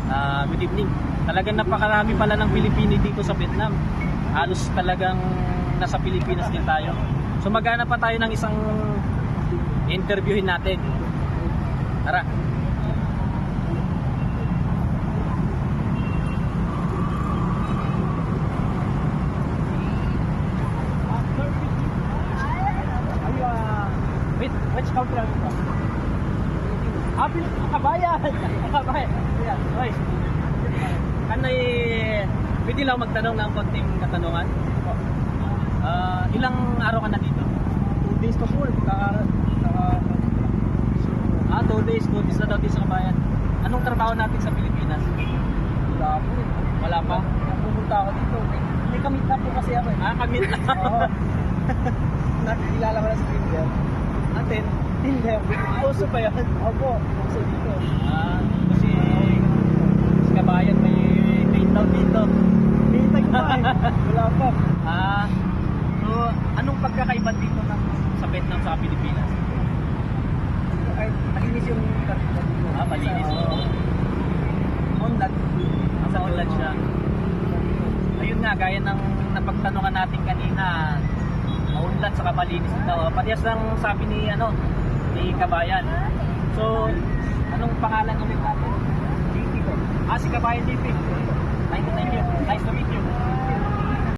Good evening. Talagang napakarami pala ng Pilipino dito sa Vietnam. Halos talagang nasa Pilipinas din tayo. So maghanap pa tayo ng isang interviewin natin. Tara. Which country are you from? Kabayan! Kabayan! Oy. Pwede lang magtanong ng konting katanungan? Ilang araw ka na dito? 2 days pa po. 2 days. 2 days na daw dito sa Kabayan. Anong trabaho natin sa Pilipinas? Wala po. Wala pa? Pupunta ako dito. May kamit na po kasi ako eh. Kamit na. Oo. Nakikilala ko na si Tinder. Atin? Tinder. Uso pa yan? Opo. Uso dito. Kasi sa Kabayan may main town dito. May tag pa eh. Wala pa. So anong pagkakaiba dito sa Vietnam sa Pilipinas? Kahit malinis yung karita dito. Malinis. Onlat. Sa tulad siya. Ayun nga, gaya ng napagtanungan natin kanina, maunlat sa malinis daw. Parehas lang sabi ni Kabayan. So, anong pangalan ulit natin? JT ko. Si Kabayan DP. Nice to meet you.